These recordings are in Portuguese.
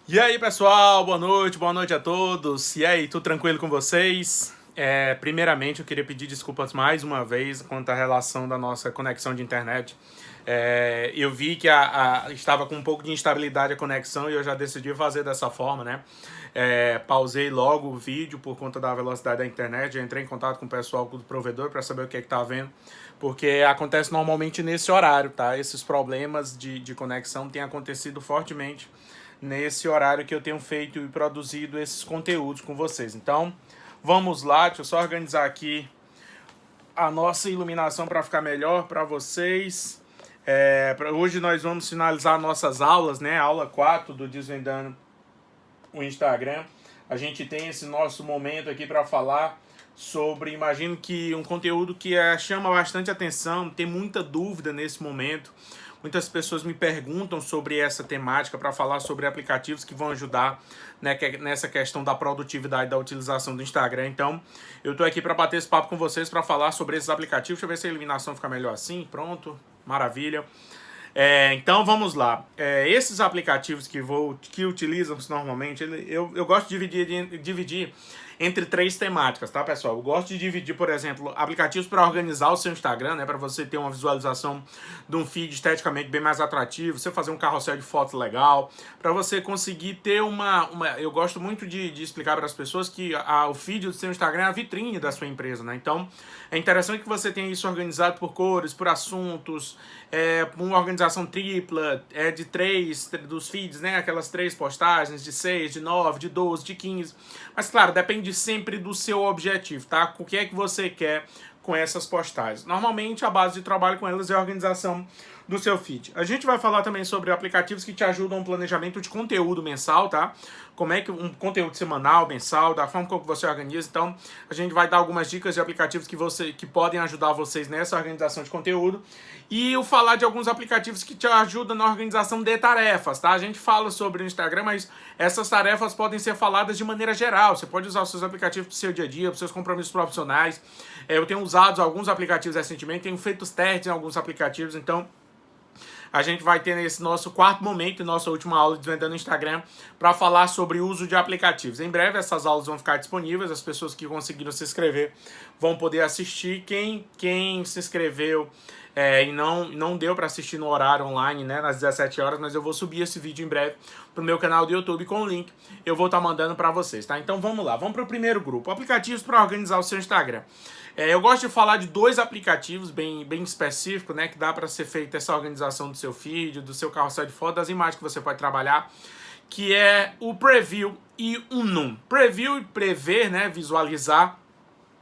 E aí, pessoal, boa noite a todos. E aí, tudo tranquilo com vocês? Primeiramente, eu queria pedir desculpas mais uma vez quanto à relação da nossa conexão de internet. Eu vi que estava com um pouco de instabilidade a conexão e eu já decidi fazer dessa forma, né? Pausei logo o vídeo por conta da velocidade da internet. Eu entrei em contato com o pessoal do provedor para saber o que é que tá havendo, porque acontece normalmente nesse horário, tá? Esses problemas de conexão têm acontecido fortemente nesse horário que eu tenho feito e produzido esses conteúdos com vocês. Então, vamos lá, deixa eu só organizar aqui a nossa iluminação para ficar melhor para vocês. Hoje nós vamos finalizar nossas aulas, né? Aula 4 do Desvendando o Instagram. A gente tem esse nosso momento aqui para falar sobre, imagino que um conteúdo que chama bastante atenção, tem muita dúvida nesse momento. Muitas pessoas me perguntam sobre essa temática para falar sobre aplicativos que vão ajudar, né, nessa questão da produtividade da utilização do Instagram. Então, eu estou aqui para bater esse papo com vocês para falar sobre esses aplicativos. Deixa eu ver se a iluminação fica melhor assim. Pronto, maravilha. Então vamos lá. Esses aplicativos que utilizam-se normalmente, eu gosto de dividir entre três temáticas, tá, pessoal? Eu gosto de dividir, por exemplo, aplicativos para organizar o seu Instagram, né, para você ter uma visualização de um feed esteticamente bem mais atrativo, você fazer um carrossel de fotos legal, para você conseguir ter eu gosto muito de explicar para as pessoas que o feed do seu Instagram é a vitrine da sua empresa, né? Então, é interessante que você tenha isso organizado por cores, por assuntos, uma organização tripla, de três, dos feeds, né? Aquelas três postagens, de 6, de 9, de 12, de 15. Mas, claro, depende sempre do seu objetivo, tá? O que é que você quer com essas postagens. Normalmente, a base de trabalho com elas é a organização do seu feed. A gente vai falar também sobre aplicativos que te ajudam no planejamento de conteúdo mensal, tá? Como é que um conteúdo semanal, mensal, da forma como você organiza. Então, a gente vai dar algumas dicas de aplicativos que podem ajudar vocês nessa organização de conteúdo. E eu falar de alguns aplicativos que te ajudam na organização de tarefas, tá? A gente fala sobre o Instagram, mas essas tarefas podem ser faladas de maneira geral. Você pode usar os seus aplicativos para o seu dia a dia, para os seus compromissos profissionais. Eu tenho usado alguns aplicativos recentemente, tenho feito testes em alguns aplicativos, então a gente vai ter nesse nosso quarto momento, nossa última aula de Desvendando no Instagram, para falar sobre o uso de aplicativos. Em breve essas aulas vão ficar disponíveis, as pessoas que conseguiram se inscrever vão poder assistir. Quem se inscreveu e não deu para assistir no horário online, né, nas 17 horas, mas eu vou subir esse vídeo em breve pro meu canal do YouTube com o link. Eu vou estar mandando para vocês, tá? Então vamos lá, vamos para o primeiro grupo, aplicativos para organizar o seu Instagram. Eu gosto de falar de dois aplicativos bem específicos, né, que dá para ser feita essa organização do seu feed, do seu carrossel de fotos, das imagens que você pode trabalhar, que é o Preview e o Num. Preview e prever, né, visualizar,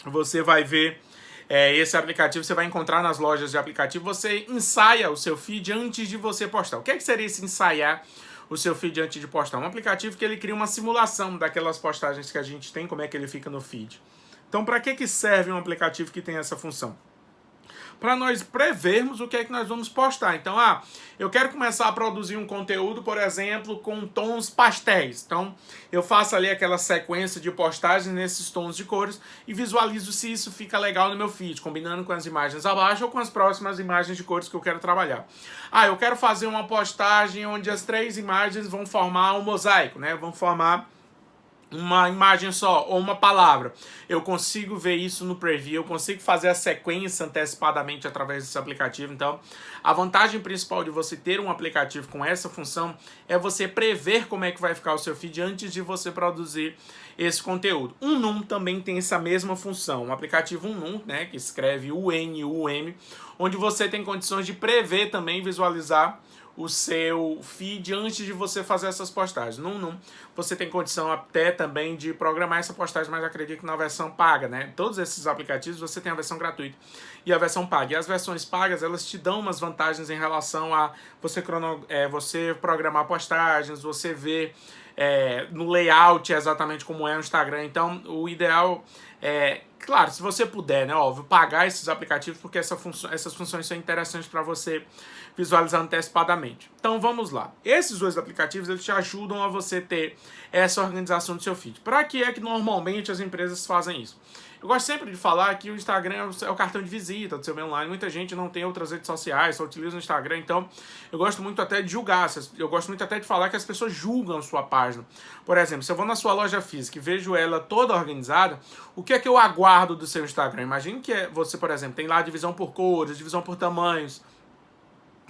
você vai ver esse aplicativo, você vai encontrar nas lojas de aplicativo, você ensaia o seu feed antes de você postar. O que seria esse ensaiar o seu feed antes de postar? Um aplicativo que ele cria uma simulação daquelas postagens que a gente tem, como é que ele fica no feed. Então, para que serve um aplicativo que tem essa função? Para nós prevermos o que é que nós vamos postar. Então, eu quero começar a produzir um conteúdo, por exemplo, com tons pastéis. Então, eu faço ali aquela sequência de postagens nesses tons de cores e visualizo se isso fica legal no meu feed, combinando com as imagens abaixo ou com as próximas imagens de cores que eu quero trabalhar. Eu quero fazer uma postagem onde as três imagens vão formar um mosaico, né? Vão formar uma imagem só ou uma palavra. Eu consigo ver isso no preview, eu consigo fazer a sequência antecipadamente através desse aplicativo. Então, a vantagem principal de você ter um aplicativo com essa função é você prever como é que vai ficar o seu feed antes de você produzir esse conteúdo. O Num também tem essa mesma função. Um aplicativo Num, né, que escreve UNUM, onde você tem condições de prever também, visualizar o seu feed antes de você fazer essas postagens. Não, você tem condição até também de programar essa postagem, mas acredito que na versão paga, né? Todos esses aplicativos você tem a versão gratuita e a versão paga. E as versões pagas, elas te dão umas vantagens em relação a você programar postagens, você ver no layout exatamente como é o Instagram. Então, o ideal claro, se você puder, né, óbvio, pagar esses aplicativos, porque essas funções são interessantes para você visualizar antecipadamente. Então vamos lá. Esses dois aplicativos eles te ajudam a você ter essa organização do seu feed. Para que é que normalmente as empresas fazem isso? Eu gosto sempre de falar que o Instagram é o cartão de visita do seu meio online. Muita gente não tem outras redes sociais, só utiliza o Instagram. Então, eu gosto muito até de julgar. Eu gosto muito até de falar que as pessoas julgam a sua página. Por exemplo, se eu vou na sua loja física e vejo ela toda organizada, o que é que eu aguardo do seu Instagram? Imagine que você, por exemplo, tem lá a divisão por cores, divisão por tamanhos.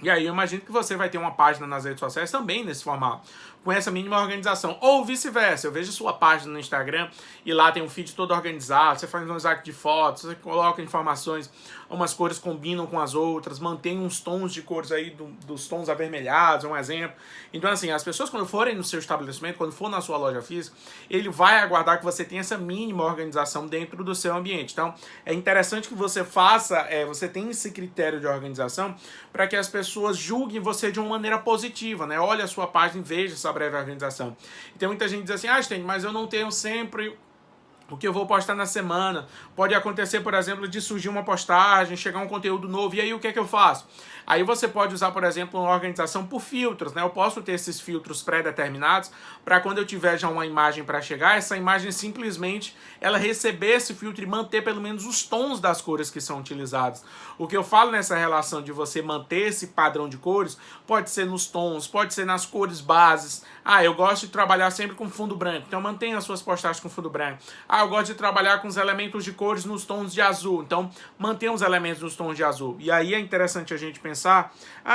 E aí eu imagino que você vai ter uma página nas redes sociais também nesse formato, com essa mínima organização. Ou vice-versa, eu vejo sua página no Instagram e lá tem um feed todo organizado, você faz um exato de fotos, você coloca informações, umas cores combinam com as outras, mantém uns tons de cores aí dos tons avermelhados, um exemplo. Então assim, as pessoas quando forem no seu estabelecimento, quando for na sua loja física, ele vai aguardar que você tenha essa mínima organização dentro do seu ambiente. Então é interessante que você faça, você tenha esse critério de organização para que as pessoas julguem você de uma maneira positiva, né? Olha a sua página e veja essa breve organização. E tem muita gente que diz assim, Sten, mas eu não tenho sempre o que eu vou postar na semana. Pode acontecer, por exemplo, de surgir uma postagem, chegar um conteúdo novo, e aí o que é que eu faço? Aí você pode usar, por exemplo, uma organização por filtros, né? Eu posso ter esses filtros pré-determinados para quando eu tiver já uma imagem para chegar, essa imagem simplesmente ela receber esse filtro e manter pelo menos os tons das cores que são utilizadas. O que eu falo nessa relação de você manter esse padrão de cores pode ser nos tons, pode ser nas cores bases. Eu gosto de trabalhar sempre com fundo branco, então mantenha as suas postagens com fundo branco. Eu gosto de trabalhar com os elementos de cores nos tons de azul, então mantenha os elementos nos tons de azul. E aí é interessante a gente pensar,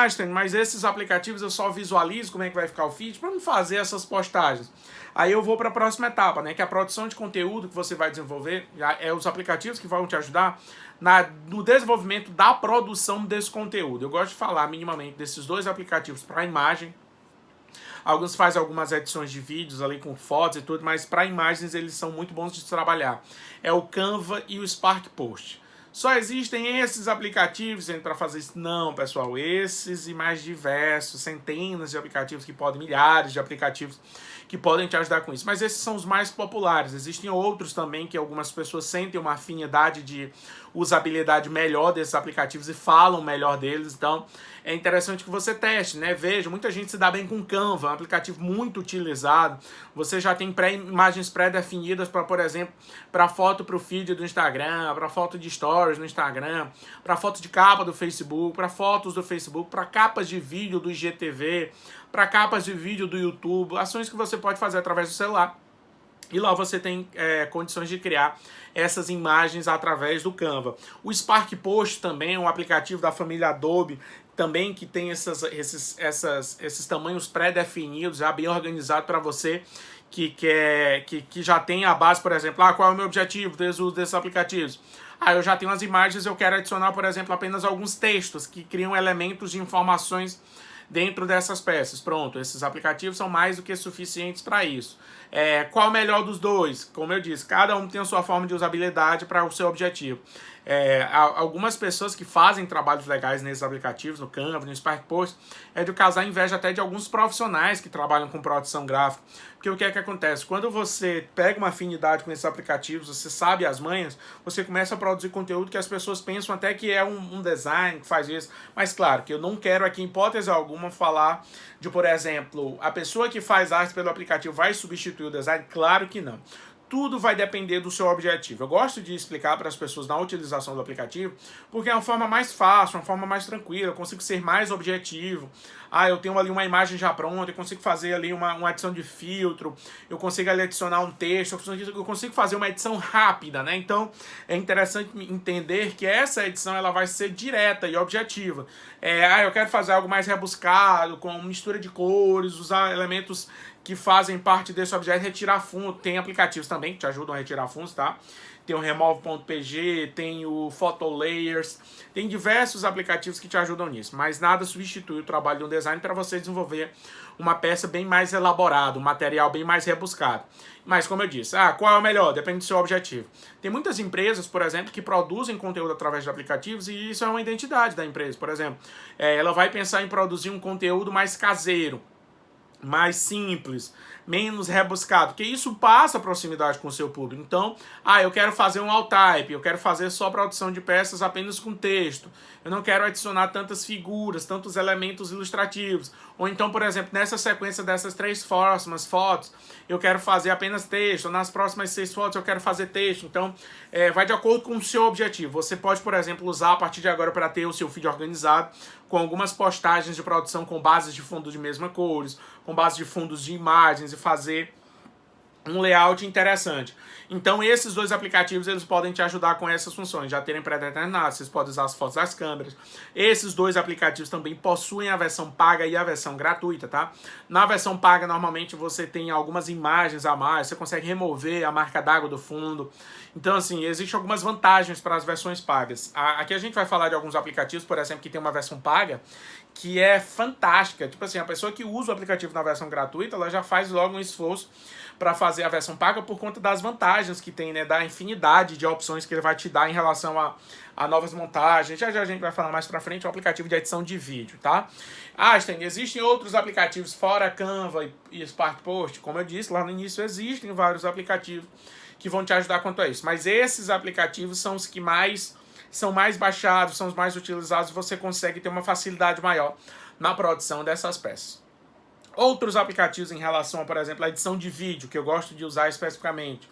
Sten, mas esses aplicativos eu só visualizo como é que vai ficar o feed para não fazer essas postagens. Aí eu vou para a próxima etapa, né, que é a produção de conteúdo que você vai desenvolver, os aplicativos que vão te ajudar no desenvolvimento da produção desse conteúdo. Eu gosto de falar minimamente desses dois aplicativos para imagem. Alguns fazem algumas edições de vídeos ali com fotos e tudo, mas para imagens eles são muito bons de trabalhar. É o Canva e o Spark Post. Só existem esses aplicativos para fazer isso? Não, pessoal. Esses e mais diversos, centenas de aplicativos que podem, milhares de aplicativos que podem te ajudar com isso. Mas esses são os mais populares. Existem outros também que algumas pessoas sentem uma afinidade de usabilidade melhor desses aplicativos e falam melhor deles. Então, é interessante que você teste, né? Veja, muita gente se dá bem com Canva, um aplicativo muito utilizado. Você já tem imagens pré-definidas para, por exemplo, para foto para o feed do Instagram, para foto de stories no Instagram, para foto de capa do Facebook, para fotos do Facebook, para capas de vídeo do IGTV, para capas de vídeo do YouTube, ações que você pode fazer através do celular. E lá você tem condições de criar essas imagens através do Canva. O Spark Post também é um aplicativo da família Adobe, também que tem esses tamanhos pré-definidos, já bem organizado para você que já tem a base, por exemplo, qual é o meu objetivo desses aplicativos? Eu já tenho as imagens, eu quero adicionar, por exemplo, apenas alguns textos que criam elementos de informações dentro dessas peças. Pronto, esses aplicativos são mais do que suficientes para isso. Qual o melhor dos dois? Como eu disse, cada um tem a sua forma de usabilidade para o seu objetivo. Algumas pessoas que fazem trabalhos legais nesses aplicativos, no Canva, no Spark Post, de causar inveja até de alguns profissionais que trabalham com produção gráfica. Porque o que é que acontece? Quando você pega uma afinidade com esses aplicativos, você sabe as manhas, você começa a produzir conteúdo que as pessoas pensam até que é um design que faz isso. Mas claro, que eu não quero aqui, em hipótese alguma, falar de, por exemplo, a pessoa que faz arte pelo aplicativo vai substituir o design? Claro que não. Tudo vai depender do seu objetivo. Eu gosto de explicar para as pessoas na utilização do aplicativo, porque é uma forma mais fácil, uma forma mais tranquila, eu consigo ser mais objetivo. Eu tenho ali uma imagem já pronta, eu consigo fazer ali uma edição de filtro, eu consigo ali adicionar um texto, eu consigo fazer uma edição rápida, né? Então, é interessante entender que essa edição ela vai ser direta e objetiva. Eu quero fazer algo mais rebuscado, com mistura de cores, usar elementos que fazem parte desse objeto, retirar fundo. Tem aplicativos também que te ajudam a retirar fundos, tá? Tem o Remove.pg, tem o Photolayers, tem diversos aplicativos que te ajudam nisso, mas nada substitui o trabalho de um design para você desenvolver uma peça bem mais elaborada, um material bem mais rebuscado. Mas como eu disse, qual é o melhor? Depende do seu objetivo. Tem muitas empresas, por exemplo, que produzem conteúdo através de aplicativos e isso é uma identidade da empresa. Por exemplo, ela vai pensar em produzir um conteúdo mais caseiro. mais simples, menos rebuscado, porque isso passa proximidade com o seu público. Então, eu quero fazer um alt type, eu quero fazer só produção de peças apenas com texto, eu não quero adicionar tantas figuras, tantos elementos ilustrativos, ou então, por exemplo, nessa sequência dessas 3 próximas fotos, eu quero fazer apenas texto, ou nas próximas 6 fotos eu quero fazer texto. Então, vai de acordo com o seu objetivo. Você pode, por exemplo, usar a partir de agora para ter o seu feed organizado, com algumas postagens de produção com bases de fundo de mesma cores, com base de fundos de imagens e fazer um layout interessante. Então esses 2 aplicativos eles podem te ajudar com essas funções, já terem pré-determinados, vocês podem usar as fotos das câmeras. Esses 2 aplicativos também possuem a versão paga e a versão gratuita, tá? Na versão paga normalmente você tem algumas imagens a mais, você consegue remover a marca d'água do fundo. Então assim, existem algumas vantagens para as versões pagas. Aqui a gente vai falar de alguns aplicativos, por exemplo, que tem uma versão paga, que é fantástica. Tipo assim, a pessoa que usa o aplicativo na versão gratuita, ela já faz logo um esforço para fazer a versão paga por conta das vantagens que tem, né? Da infinidade de opções que ele vai te dar em relação a novas montagens. Já a gente vai falar mais para frente, o aplicativo de edição de vídeo, tá? Einstein, existem outros aplicativos fora Canva e Spark Post? Como eu disse lá no início, existem vários aplicativos que vão te ajudar quanto a isso. Mas esses aplicativos são os que são mais baixados, são os mais utilizados, você consegue ter uma facilidade maior na produção dessas peças. Outros aplicativos em relação a, por exemplo, a edição de vídeo, que eu gosto de usar especificamente.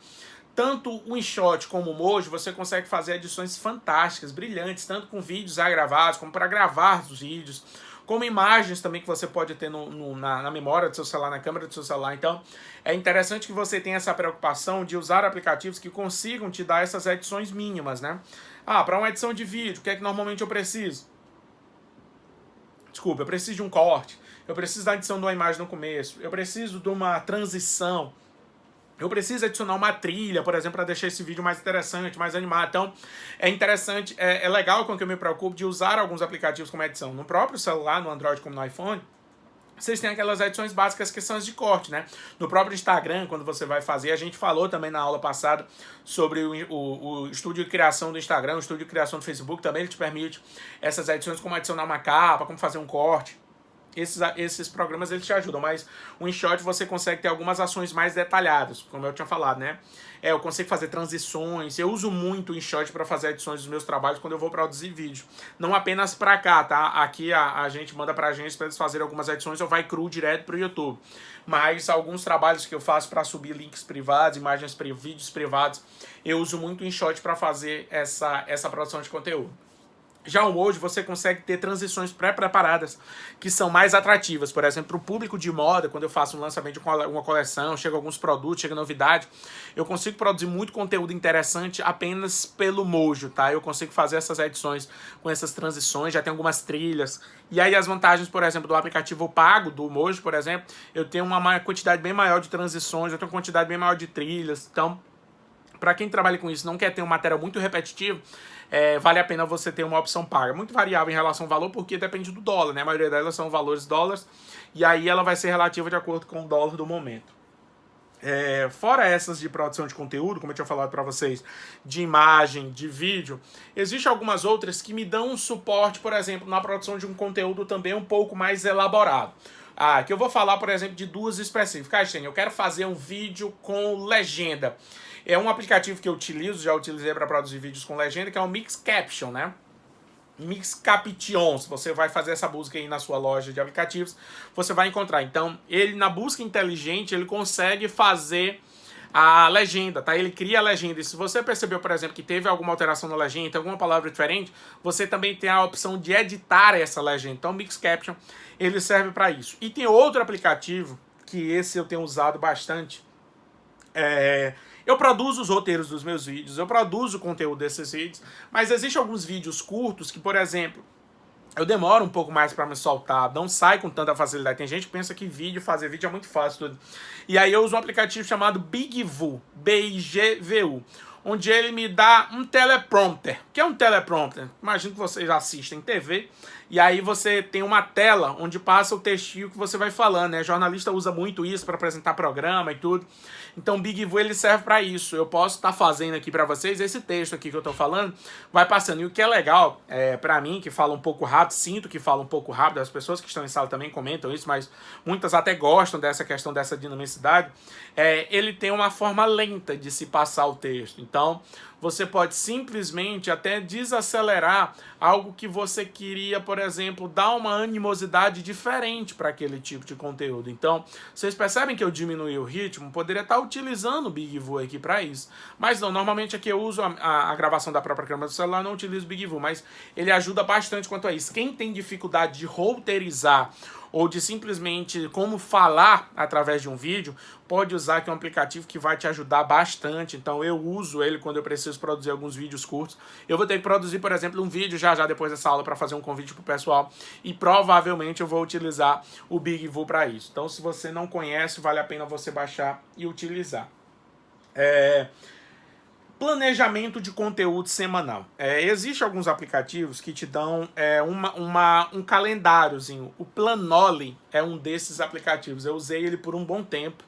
Tanto o InShot como o Mojo, você consegue fazer edições fantásticas, brilhantes, tanto com vídeos já gravados, como para gravar os vídeos, como imagens também que você pode ter na memória do seu celular, na câmera do seu celular. Então, é interessante que você tenha essa preocupação de usar aplicativos que consigam te dar essas edições mínimas, né? Para uma edição de vídeo, o que é que normalmente eu preciso? Desculpa, eu preciso de um corte, eu preciso da edição de uma imagem no começo, eu preciso de uma transição, eu preciso adicionar uma trilha, por exemplo, para deixar esse vídeo mais interessante, mais animado. Então, é interessante, é legal com que eu me preocupo de usar alguns aplicativos como edição. No próprio celular, no Android como no iPhone, vocês têm aquelas edições básicas que são as de corte, né? No próprio Instagram, quando você vai fazer, a gente falou também na aula passada sobre o estúdio de criação do Instagram, o estúdio de criação do Facebook, também ele te permite essas edições, como adicionar uma capa, como fazer um corte. Esses programas eles te ajudam, mas o InShot você consegue ter algumas ações mais detalhadas, como eu tinha falado, né? Eu consigo fazer transições, eu uso muito o InShot para fazer edições dos meus trabalhos quando eu vou produzir vídeo. Não apenas para cá, tá? Aqui a gente manda pra agência para eles fazerem algumas edições ou vai cru direto pro YouTube. Mas alguns trabalhos que eu faço para subir links privados, vídeos privados, eu uso muito o InShot para fazer essa produção de conteúdo. Já o Mojo você consegue ter transições pré-preparadas que são mais atrativas. Por exemplo, para o público de moda, quando eu faço um lançamento de uma coleção, chega alguns produtos, chega novidade, eu consigo produzir muito conteúdo interessante apenas pelo Mojo, tá? Eu consigo fazer essas edições com essas transições, já tem algumas trilhas. E aí as vantagens, por exemplo, do aplicativo pago, do Mojo, por exemplo, eu tenho uma quantidade bem maior de transições, eu tenho uma quantidade bem maior de trilhas. Então, para quem trabalha com isso, não quer ter um material muito repetitivo, vale a pena você ter uma opção paga. Muito variável em relação ao valor, porque depende do dólar, né? A maioria delas são valores dólares, e aí ela vai ser relativa de acordo com o dólar do momento. Fora essas de produção de conteúdo, como eu tinha falado para vocês, de imagem, de vídeo, existem algumas outras que me dão um suporte, por exemplo, na produção de um conteúdo também um pouco mais elaborado. Que eu vou falar, por exemplo, de 2 específicas. Eu quero fazer um vídeo com legenda. É um aplicativo que eu utilizo, já utilizei para produzir vídeos com legenda, que é o Mixcaption, né? Mixcaption, se você vai fazer essa busca aí na sua loja de aplicativos, você vai encontrar. Então, ele na busca inteligente, ele consegue fazer a legenda, tá? Ele cria a legenda. E se você percebeu, por exemplo, que teve alguma alteração na legenda, tem alguma palavra diferente, você também tem a opção de editar essa legenda. Então, o Mixcaption, ele serve para isso. E tem outro aplicativo, que esse eu tenho usado bastante. Eu produzo os roteiros dos meus vídeos, eu produzo o conteúdo desses vídeos, mas existem alguns vídeos curtos que, por exemplo, eu demoro um pouco mais para me soltar, não sai com tanta facilidade. Tem gente que pensa que fazer vídeo é muito fácil. Tudo. E aí eu uso um aplicativo chamado BigVu, B-I-G-V-U, onde ele me dá um teleprompter. O que é um teleprompter? Imagino que vocês assistem TV, e aí você tem uma tela onde passa o textinho que você vai falando, né? Jornalista usa muito isso para apresentar programa e tudo. Então o BigVoo ele serve para isso. Eu posso estar fazendo aqui para vocês esse texto aqui que eu estou falando, vai passando. E o que é legal, para mim, que fala um pouco rápido, sinto que fala um pouco rápido, as pessoas que estão em sala também comentam isso, mas muitas até gostam dessa questão dessa dinamicidade, ele tem uma forma lenta de se passar o texto. Então, você pode simplesmente até desacelerar algo que você queria, por exemplo, dar uma animosidade diferente para aquele tipo de conteúdo. Então, vocês percebem que eu diminui o ritmo? Poderia estar utilizando o BigVoo aqui para isso. Mas não, normalmente aqui eu uso a gravação da própria câmera do celular, não utilizo o BigVoo, mas ele ajuda bastante quanto a isso. Quem tem dificuldade de roteirizar ou de simplesmente como falar através de um vídeo, pode usar aqui um aplicativo que vai te ajudar bastante. Então eu uso ele quando eu preciso produzir alguns vídeos curtos. Eu vou ter que produzir, por exemplo, um vídeo já depois dessa aula para fazer um convite para o pessoal e provavelmente eu vou utilizar o BigVoo para isso. Então se você não conhece, vale a pena você baixar e utilizar. Planejamento de conteúdo semanal. Existem alguns aplicativos que te dão um calendáriozinho. O Planoly é um desses aplicativos. Eu usei ele por um bom tempo.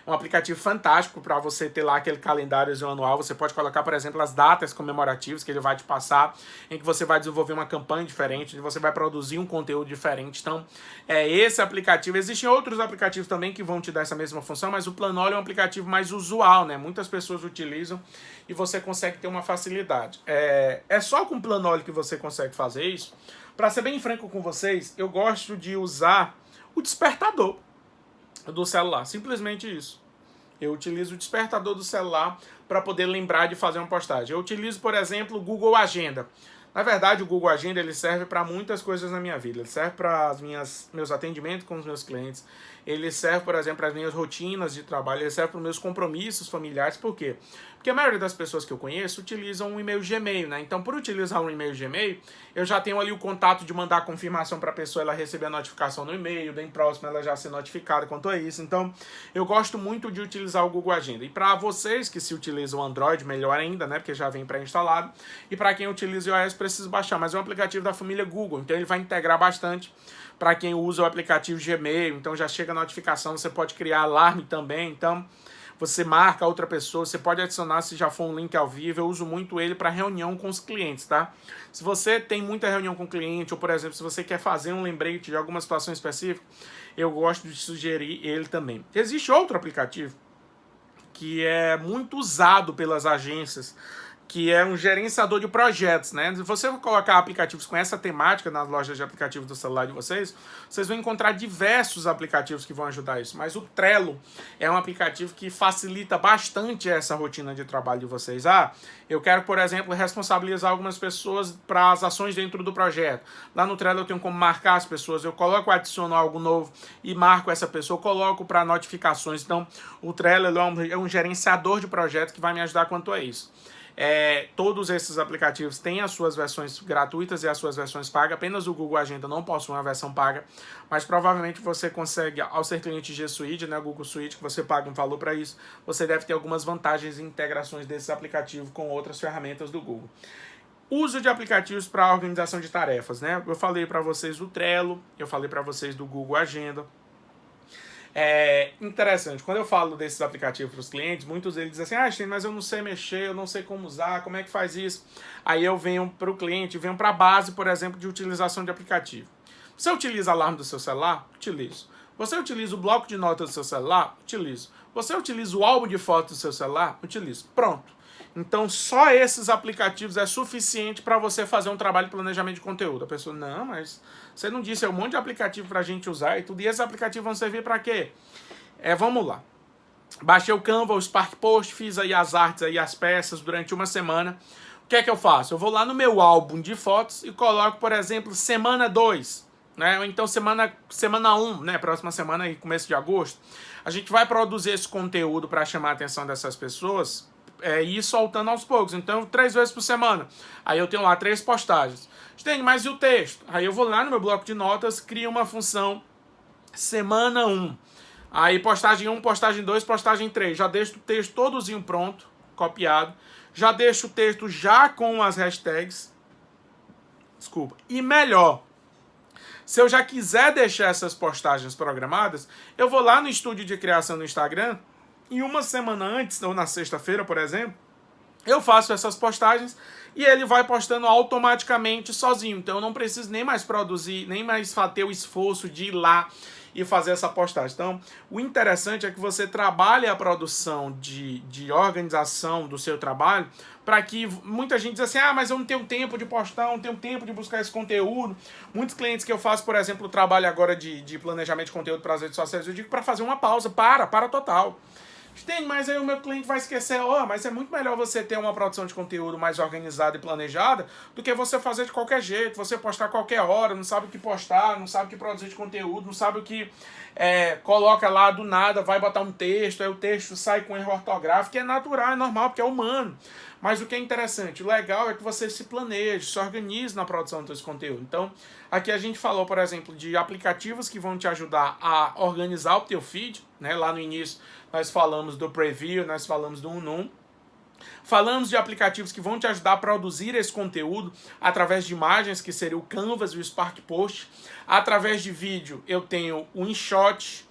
É um aplicativo fantástico para você ter lá aquele calendário anual. Você pode colocar, por exemplo, as datas comemorativas que ele vai te passar, em que você vai desenvolver uma campanha diferente, onde você vai produzir um conteúdo diferente. Então, esse aplicativo. Existem outros aplicativos também que vão te dar essa mesma função, mas o Planoly é um aplicativo mais usual, né? Muitas pessoas utilizam e você consegue ter uma facilidade. É só com o Planoly que você consegue fazer isso. Para ser bem franco com vocês, eu gosto de usar o despertador do celular, simplesmente isso. Eu utilizo o despertador do celular para poder lembrar de fazer uma postagem. Eu utilizo, por exemplo, o Google Agenda. Na verdade, o Google Agenda ele serve para muitas coisas na minha vida. Ele serve para meus atendimentos com os meus clientes. Ele serve, por exemplo, para as minhas rotinas de trabalho. Ele serve para os meus compromissos familiares. Por quê? Porque a maioria das pessoas que eu conheço utilizam um e-mail Gmail, né? Então, por utilizar um e-mail Gmail, eu já tenho ali o contato de mandar a confirmação para a pessoa, ela receber a notificação no e-mail, bem próximo ela já ser notificada quanto a isso. Então, eu gosto muito de utilizar o Google Agenda. E para vocês que se utilizam o Android, melhor ainda, né? Porque já vem pré-instalado. E para quem utiliza o iOS, precisa baixar. Mas é um aplicativo da família Google, então ele vai integrar bastante para quem usa o aplicativo Gmail. Então, já chega a notificação, você pode criar alarme também. Então, você marca outra pessoa, você pode adicionar se já for um link ao vivo. Eu uso muito ele para reunião com os clientes, tá? Se você tem muita reunião com o cliente, ou por exemplo, se você quer fazer um lembrete de alguma situação específica, eu gosto de sugerir ele também. Existe outro aplicativo que é muito usado pelas agências, que é um gerenciador de projetos, né? Se você colocar aplicativos com essa temática nas lojas de aplicativos do celular de vocês, vocês vão encontrar diversos aplicativos que vão ajudar isso. Mas o Trello é um aplicativo que facilita bastante essa rotina de trabalho de vocês. Eu quero, por exemplo, responsabilizar algumas pessoas para as ações dentro do projeto. Lá no Trello eu tenho como marcar as pessoas, eu adiciono algo novo e marco essa pessoa, coloco para notificações. Então, o Trello é um gerenciador de projetos que vai me ajudar quanto a isso. Todos esses aplicativos têm as suas versões gratuitas e as suas versões pagas. Apenas o Google Agenda não possui uma versão paga, mas provavelmente você consegue, ao ser cliente G Suite, né, Google Suite, que você paga um valor para isso, você deve ter algumas vantagens e integrações desses aplicativos com outras ferramentas do Google. Uso de aplicativos para organização de tarefas, né? Eu falei para vocês do Trello, eu falei para vocês do Google Agenda. Interessante, quando eu falo desses aplicativos para os clientes, muitos deles dizem assim, mas eu não sei mexer, eu não sei como usar, como é que faz isso? Aí eu venho para o cliente, venho para a base, por exemplo, de utilização de aplicativo. Você utiliza alarme do seu celular? Utilizo. Você utiliza o bloco de notas do seu celular? Utilizo. Você utiliza o álbum de fotos do seu celular? Utilizo. Pronto. Então, só esses aplicativos é suficiente para você fazer um trabalho de planejamento de conteúdo. A pessoa, não, mas você não disse, um monte de aplicativo para a gente usar e tudo. E esses aplicativos vão servir para quê? Vamos lá. Baixei o Canva, o Spark Post, fiz aí as artes, aí as peças durante uma semana. O que é que eu faço? Eu vou lá no meu álbum de fotos e coloco, por exemplo, semana 2. Né? Ou então semana 1, né? Próxima semana, aí, começo de agosto. A gente vai produzir esse conteúdo para chamar a atenção dessas pessoas e ir soltando aos poucos. Então, 3 vezes por semana. Aí eu tenho lá 3 postagens. Tem mais e o texto? Aí eu vou lá no meu bloco de notas, crio uma função semana 1. Aí postagem 1, postagem 2, postagem 3. Já deixo o texto todozinho pronto, copiado. Já deixo o texto já com as hashtags. Desculpa. E melhor, Se eu já quiser deixar essas postagens programadas, eu vou lá no estúdio de criação do Instagram e uma semana antes, ou na sexta-feira, por exemplo, eu faço essas postagens e ele vai postando automaticamente sozinho. Então eu não preciso nem mais produzir, nem mais ter o esforço de ir lá e fazer essa postagem. Então, o interessante é que você trabalhe a produção de organização do seu trabalho para que muita gente diz assim, mas eu não tenho tempo de postar, não tenho tempo de buscar esse conteúdo. Muitos clientes que eu faço, por exemplo, o trabalho agora de planejamento de conteúdo para as redes sociais, eu digo para fazer uma pausa, para total. Tem, mas aí o meu cliente vai esquecer, mas é muito melhor você ter uma produção de conteúdo mais organizada e planejada do que você fazer de qualquer jeito, você postar a qualquer hora, não sabe o que postar, não sabe o que produzir de conteúdo, não sabe o que coloca lá do nada, vai botar um texto, aí o texto sai com erro ortográfico, que é natural, é normal, porque é humano. Mas o que é interessante, o legal é que você se planeje, se organize na produção desse conteúdo. Então, aqui a gente falou, por exemplo, de aplicativos que vão te ajudar a organizar o teu feed, né? Lá no início nós falamos do Preview, nós falamos do Unum. Falamos de aplicativos que vão te ajudar a produzir esse conteúdo através de imagens, que seria o Canvas e o Spark Post. Através de vídeo, eu tenho o InShot,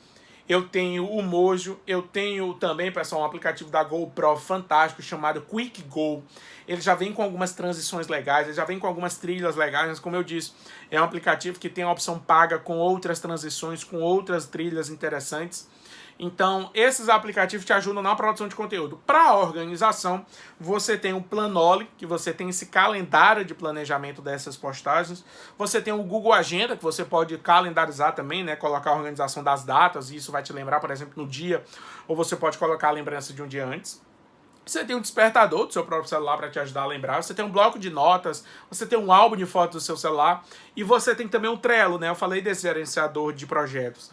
eu tenho o Mojo, eu tenho também, pessoal, um aplicativo da GoPro fantástico chamado Quick Go. Ele já vem com algumas transições legais, ele já vem com algumas trilhas legais, mas como eu disse, é um aplicativo que tem a opção paga com outras transições, com outras trilhas interessantes. Então, esses aplicativos te ajudam na produção de conteúdo. Para a organização, você tem o Planoly, que você tem esse calendário de planejamento dessas postagens. Você tem o Google Agenda, que você pode calendarizar também, né? Colocar a organização das datas, e isso vai te lembrar, por exemplo, no dia, ou você pode colocar a lembrança de um dia antes. Você tem um despertador do seu próprio celular para te ajudar a lembrar. Você tem um bloco de notas, você tem um álbum de fotos do seu celular, e você tem também o Trello, né? Eu falei desse gerenciador de projetos.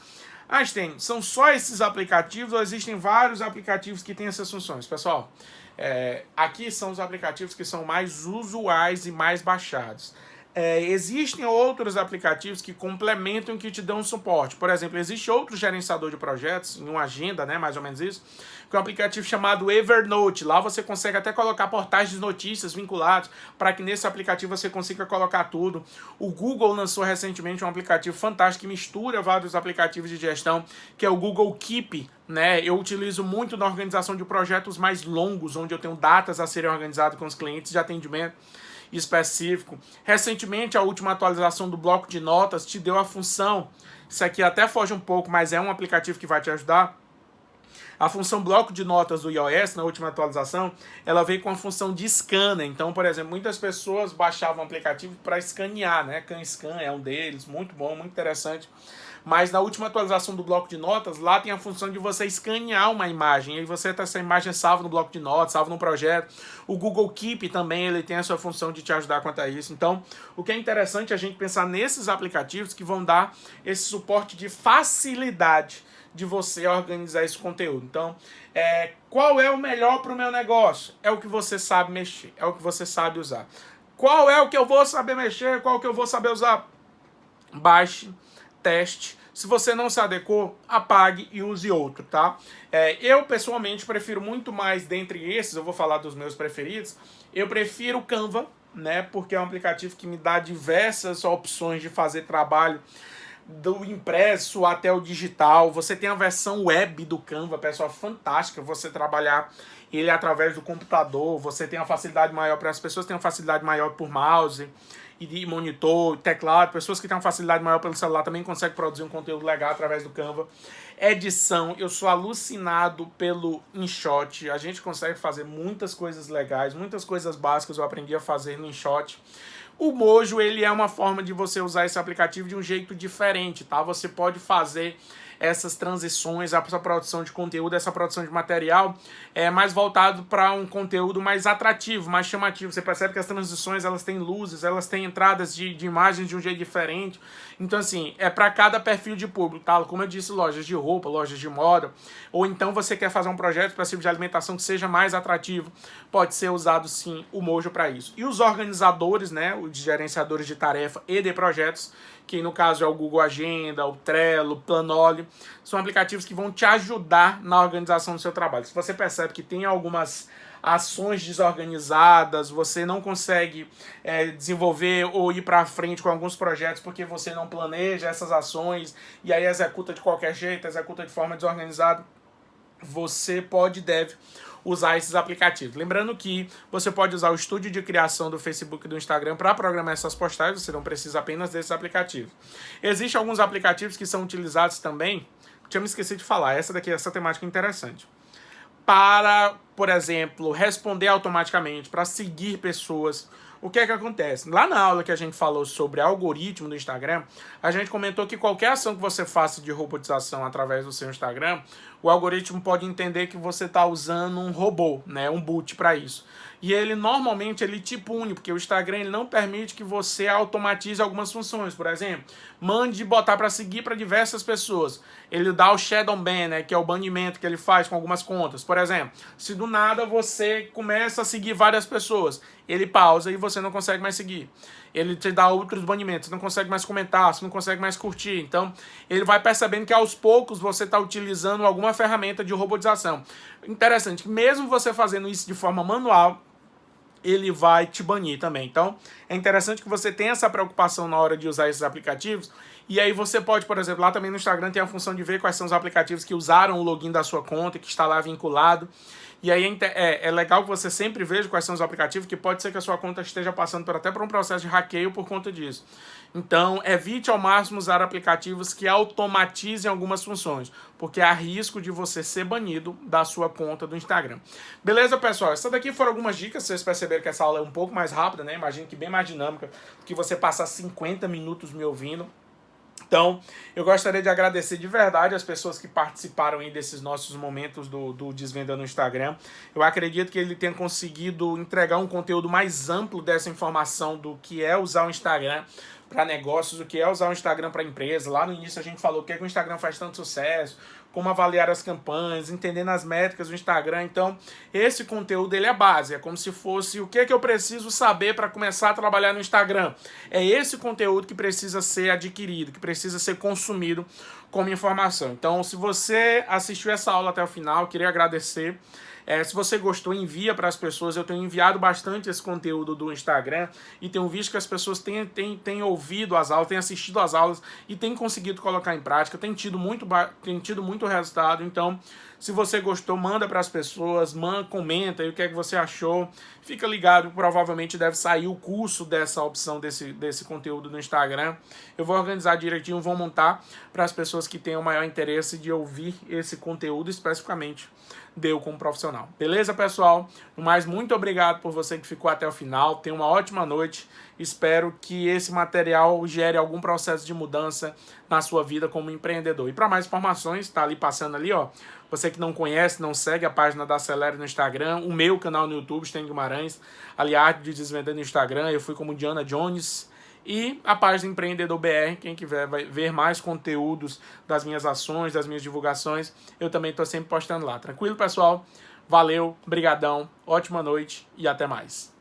Einstein, são só esses aplicativos ou existem vários aplicativos que têm essas funções? Pessoal, aqui são os aplicativos que são mais usuais e mais baixados. Existem outros aplicativos que complementam e que te dão suporte. Por exemplo, existe outro gerenciador de projetos, em uma agenda, né, mais ou menos isso, que é um aplicativo chamado Evernote. Lá você consegue até colocar portais de notícias vinculados para que nesse aplicativo você consiga colocar tudo. O Google lançou recentemente um aplicativo fantástico que mistura vários aplicativos de gestão, que é o Google Keep, né? Eu utilizo muito na organização de projetos mais longos, onde eu tenho datas a serem organizadas com os clientes de atendimento específico. Recentemente, a última atualização do bloco de notas te deu a função, isso aqui até foge um pouco, mas é um aplicativo que vai te ajudar. A função bloco de notas do iOS, na última atualização, ela veio com a função de scanner. Então, por exemplo, muitas pessoas baixavam o aplicativo para escanear, né? CanScan é um deles, muito bom, muito interessante. Mas na última atualização do bloco de notas, lá tem a função de você escanear uma imagem. E aí você tem essa imagem salva no bloco de notas, salva no projeto. O Google Keep também ele tem a sua função de te ajudar quanto a isso. Então, o que é interessante é a gente pensar nesses aplicativos que vão dar esse suporte de facilidade de você organizar esse conteúdo. Então, qual é o melhor para o meu negócio? É o que você sabe mexer, é o que você sabe usar. Qual é o que eu vou saber mexer? Qual é o que eu vou saber usar? Baixe, teste. Se você não se adequou, apague e use outro, tá? Eu, pessoalmente, prefiro muito mais dentre esses, eu vou falar dos meus preferidos, eu prefiro o Canva, né? Porque é um aplicativo que me dá diversas opções de fazer trabalho do impresso até o digital. Você tem a versão web do Canva, pessoal, fantástica, você trabalhar ele através do computador, você tem uma facilidade maior para as pessoas, têm uma facilidade maior por mouse e de monitor, teclado, pessoas que têm uma facilidade maior pelo celular também conseguem produzir um conteúdo legal através do Canva. Edição, eu sou alucinado pelo InShot, a gente consegue fazer muitas coisas legais, muitas coisas básicas eu aprendi a fazer no InShot. O Mojo, ele é uma forma de você usar esse aplicativo de um jeito diferente, tá? Você pode fazer essas transições, essa produção de conteúdo, essa produção de material mais voltado para um conteúdo mais atrativo, mais chamativo. Você percebe que as transições, elas têm luzes, elas têm entradas de imagens de um jeito diferente. Então, assim, é para cada perfil de público, tá? Como eu disse, lojas de roupa, lojas de moda, ou então você quer fazer um projeto específico de alimentação que seja mais atrativo, pode ser usado, sim, o Mojo para isso. E os organizadores, né, os gerenciadores de tarefa e de projetos, que no caso é o Google Agenda, o Trello, o Planoly, são aplicativos que vão te ajudar na organização do seu trabalho. Se você percebe que tem algumas ações desorganizadas, você não consegue desenvolver ou ir para frente com alguns projetos porque você não planeja essas ações e aí executa de qualquer jeito, executa de forma desorganizada, você pode e deve usar esses aplicativos. Lembrando que você pode usar o estúdio de criação do Facebook e do Instagram para programar essas postagens, você não precisa apenas desses aplicativos. Existem alguns aplicativos que são utilizados também, tinha me esquecido de falar, essa temática é interessante. Para, por exemplo, responder automaticamente, para seguir pessoas. O que é que acontece? Lá na aula que a gente falou sobre algoritmo do Instagram, a gente comentou que qualquer ação que você faça de robotização através do seu Instagram, o algoritmo pode entender que você está usando um robô, né, um bot para isso. E ele normalmente te pune, porque o Instagram ele não permite que você automatize algumas funções. Por exemplo, mande botar para seguir para diversas pessoas. Ele dá o shadow ban, né, que é o banimento que ele faz com algumas contas. Por exemplo, se do nada você começa a seguir várias pessoas, ele pausa e você não consegue mais seguir. Ele te dá outros banimentos, você não consegue mais comentar, você não consegue mais curtir. Então, ele vai percebendo que aos poucos você está utilizando alguma ferramenta de robotização. Interessante, mesmo você fazendo isso de forma manual, ele vai te banir também. Então, é interessante que você tenha essa preocupação na hora de usar esses aplicativos. E aí você pode, por exemplo, lá também no Instagram tem a função de ver quais são os aplicativos que usaram o login da sua conta, que está lá vinculado. E aí é legal que você sempre veja quais são os aplicativos, que pode ser que a sua conta esteja passando até por um processo de hackeio por conta disso. Então, evite ao máximo usar aplicativos que automatizem algumas funções, porque há risco de você ser banido da sua conta do Instagram. Beleza, pessoal? Essas daqui foram algumas dicas. Vocês perceberam que essa aula é um pouco mais rápida, né? Imagino que bem mais dinâmica do que você passar 50 minutos me ouvindo. Então, eu gostaria de agradecer de verdade as pessoas que participaram aí desses nossos momentos do Desvenda no Instagram. Eu acredito que ele tenha conseguido entregar um conteúdo mais amplo dessa informação do que é usar o Instagram para negócios, o que é usar o Instagram para empresa. Lá no início a gente falou o que é que o Instagram faz tanto sucesso, como avaliar as campanhas, entendendo as métricas do Instagram. Então, esse conteúdo ele é base, é como se fosse o que é que eu preciso saber para começar a trabalhar no Instagram. É esse conteúdo que precisa ser adquirido, que precisa ser consumido como informação. Então, se você assistiu essa aula até o final, eu queria agradecer. Se você gostou, envia para as pessoas. Eu tenho enviado bastante esse conteúdo do Instagram e tenho visto que as pessoas têm ouvido as aulas, têm assistido as aulas e têm conseguido colocar em prática, têm tido muito resultado. Então, se você gostou, manda para as pessoas, comenta aí o que é que você achou. Fica ligado, provavelmente deve sair o curso dessa opção desse conteúdo no Instagram. Eu vou organizar direitinho, vou montar para as pessoas que tenham maior interesse de ouvir esse conteúdo especificamente eu como profissional. Beleza, pessoal? No mais, muito obrigado por você que ficou até o final. Tenha uma ótima noite. Espero que esse material gere algum processo de mudança na sua vida como empreendedor. E para mais informações, tá ali passando ali, ó. Você que não conhece, não segue a página da Acelere no Instagram, o meu canal no YouTube, Sten Guimarães, aliás, de Desvendando no Instagram, eu fui como Diana Jones. E a página Empreendedor BR, quem quiser vai ver mais conteúdos das minhas ações, das minhas divulgações, eu também estou sempre postando lá. Tranquilo, pessoal? Valeu, brigadão, ótima noite e até mais.